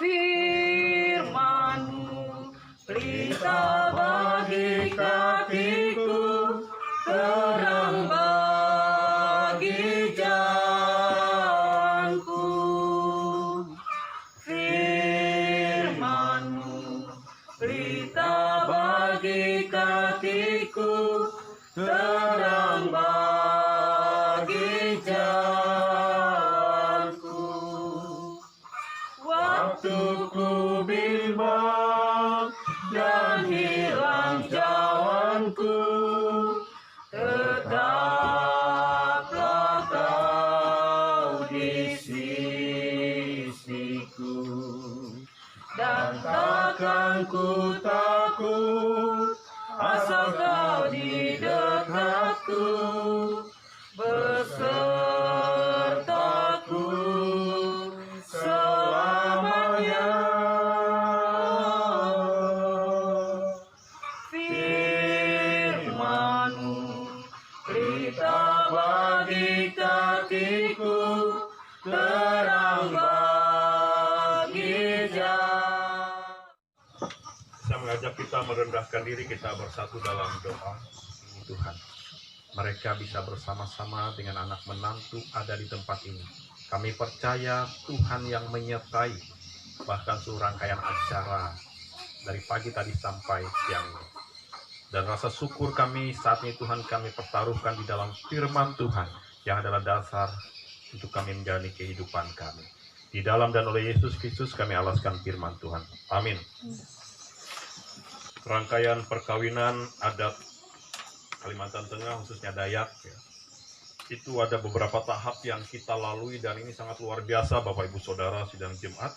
Firman-Mu pelita bagi kakiku, terang bagi jalanku. Firman-Mu pelita bagi kakiku, terang bagi jalanku. Waktu ku bimbang dan hilang jalanku, tetaplah Kau di sisiku, dan takkan ku takut asal Kau di dekatku, besertaku selamanya. Firman-Mu pelita bagi kakiku, terang bagi jalan. Saya mengajak kita merendahkan diri, kita bersatu dalam doa. Tuhan, mereka bisa bersama-sama dengan anak menantu ada di tempat ini. Kami percaya Tuhan yang menyertai bahkan seluruh rangkaian acara dari pagi tadi sampai siang ini. Dan rasa syukur kami saat ini Tuhan kami pertaruhkan di dalam firman Tuhan yang adalah dasar untuk kami menjalani kehidupan kami. Di dalam dan oleh Yesus Kristus kami alaskan firman Tuhan. Amin. Rangkaian perkawinan adat Kalimantan Tengah, khususnya Dayak, ya, itu ada beberapa tahap yang kita lalui dan ini sangat luar biasa Bapak Ibu Saudara sidang Jumat.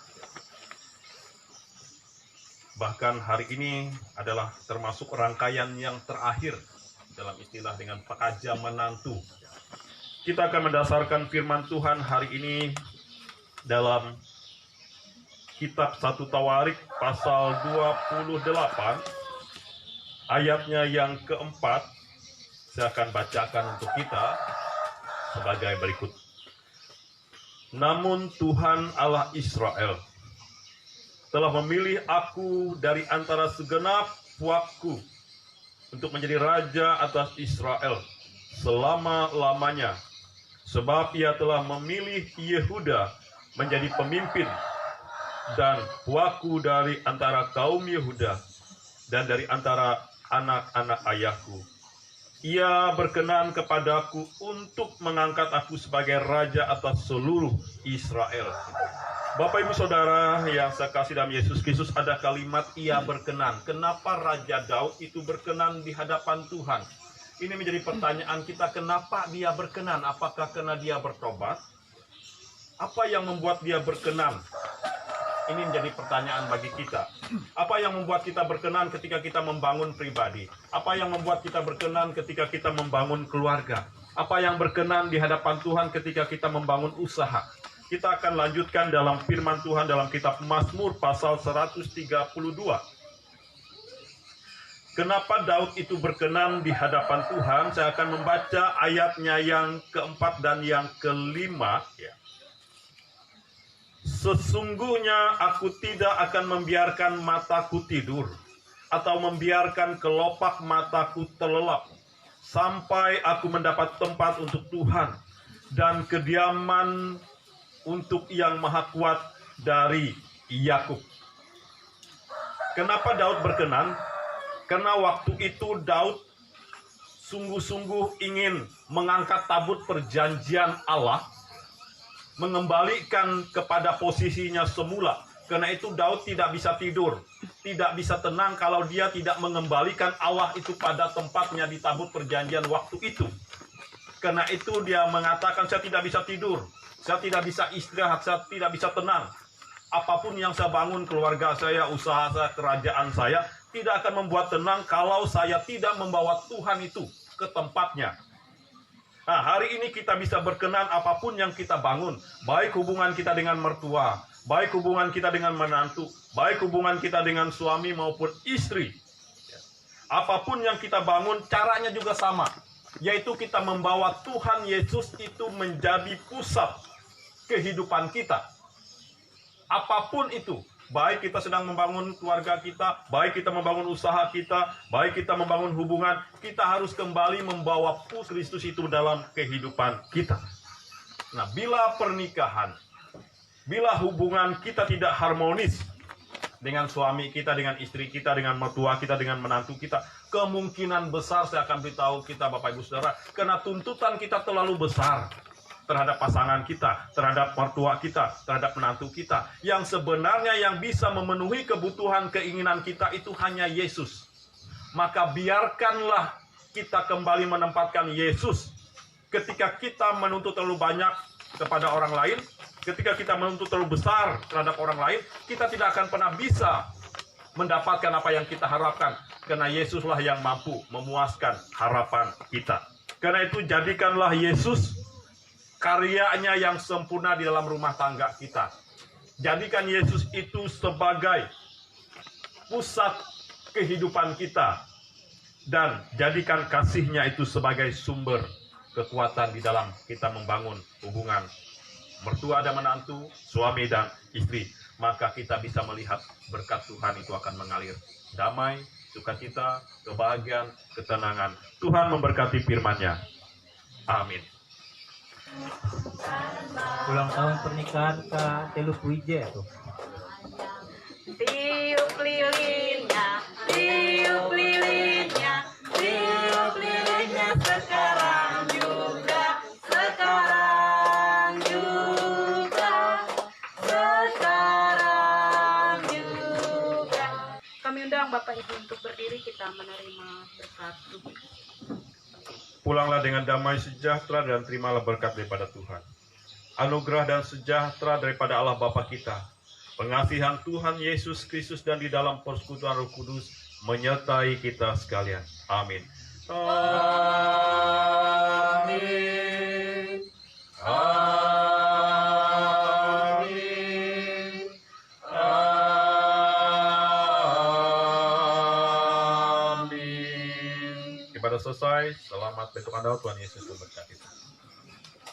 Bahkan hari ini adalah termasuk rangkaian yang terakhir dalam istilah dengan pekerja menantu. Kita akan mendasarkan firman Tuhan hari ini dalam kitab 1 Tawarik pasal 28 ayatnya yang keempat. Saya akan bacakan untuk kita sebagai berikut. Namun Tuhan Allah Israel telah memilih aku dari antara segenap puakku untuk menjadi raja atas Israel selama-lamanya, sebab Ia telah memilih Yehuda menjadi pemimpin dan puakku dari antara kaum Yehuda dan dari antara anak-anak ayahku. Ia berkenan kepadaku untuk mengangkat aku sebagai raja atas seluruh Israel. Bapak Ibu Saudara yang saya kasih dalam Yesus Kristus, ada kalimat Ia berkenan. Kenapa Raja Daud itu berkenan di hadapan Tuhan? Ini menjadi pertanyaan kita, kenapa dia berkenan? Apakah karena dia bertobat? Apa yang membuat dia berkenan? Ini menjadi pertanyaan bagi kita. Apa yang membuat kita berkenan ketika kita membangun pribadi? Apa yang membuat kita berkenan ketika kita membangun keluarga? Apa yang berkenan di hadapan Tuhan ketika kita membangun usaha? Kita akan lanjutkan dalam firman Tuhan dalam kitab Mazmur pasal 132. Kenapa Daud itu berkenan di hadapan Tuhan? Saya akan membaca ayatnya yang keempat dan yang kelima. Ya. Sesungguhnya aku tidak akan membiarkan mataku tidur atau membiarkan kelopak mataku terlelap sampai aku mendapat tempat untuk Tuhan dan kediaman untuk Yang Maha Kuat dari Yakub. Kenapa Daud berkenan? Karena waktu itu Daud sungguh-sungguh ingin mengangkat tabut perjanjian Allah, mengembalikan kepada posisinya semula. Karena itu Daud tidak bisa tidur, tidak bisa tenang kalau dia tidak mengembalikan Allah itu pada tempatnya di tabut perjanjian waktu itu. Karena itu dia mengatakan, saya tidak bisa tidur, saya tidak bisa istirahat, saya tidak bisa tenang. Apapun yang saya bangun, keluarga saya, usaha saya, kerajaan saya, tidak akan membuat tenang kalau saya tidak membawa Tuhan itu ke tempatnya. Nah, hari ini kita bisa berkenan apapun yang kita bangun, baik hubungan kita dengan mertua, baik hubungan kita dengan menantu, baik hubungan kita dengan suami maupun istri. Apapun yang kita bangun, caranya juga sama, yaitu kita membawa Tuhan Yesus itu menjadi pusat kehidupan kita. Apapun itu, Baik kita sedang membangun keluarga kita, baik kita membangun usaha kita, baik kita membangun hubungan, kita harus kembali membawa Kristus itu dalam kehidupan kita. Nah, bila pernikahan, bila hubungan kita tidak harmonis dengan suami kita, dengan istri kita, dengan mertua kita, dengan menantu kita, kemungkinan besar saya akan beritahu kita Bapak Ibu Saudara, karena tuntutan kita terlalu besar terhadap pasangan kita, terhadap mertua kita, terhadap menantu kita. Yang sebenarnya yang bisa memenuhi kebutuhan keinginan kita itu hanya Yesus. Maka biarkanlah kita kembali menempatkan Yesus. Ketika kita menuntut terlalu banyak kepada orang lain, ketika kita menuntut terlalu besar terhadap orang lain, kita tidak akan pernah bisa mendapatkan apa yang kita harapkan. Karena Yesuslah yang mampu memuaskan harapan kita. Karena itu jadikanlah Yesus karyanya yang sempurna di dalam rumah tangga kita. Jadikan Yesus itu sebagai pusat kehidupan kita. Dan jadikan kasih-Nya itu sebagai sumber kekuatan di dalam kita membangun hubungan mertua dan menantu, suami dan istri. Maka kita bisa melihat berkat Tuhan itu akan mengalir. Damai, sukacita, kebahagiaan, ketenangan. Tuhan memberkati firman-Nya. Amin. Ulang tahun pernikahan Kak Telu Puije tuh. Tiup lilinnya, tiup lilinnya, tiup lilinnya sekarang juga, sekarang juga, sekarang juga. Kami undang Bapak Ibu untuk berdiri, kita menerima berkat Tuhan. Pulanglah dengan damai sejahtera dan terimalah berkat daripada Tuhan. Anugerah dan sejahtera daripada Allah Bapa kita, pengasihan Tuhan Yesus Kristus dan di dalam persekutuan Roh Kudus menyertai kita sekalian. Amin. Amin. Amin. Amin. Ibadah selesai. Selamat besok Anda. Tuhan Yesus memberkati.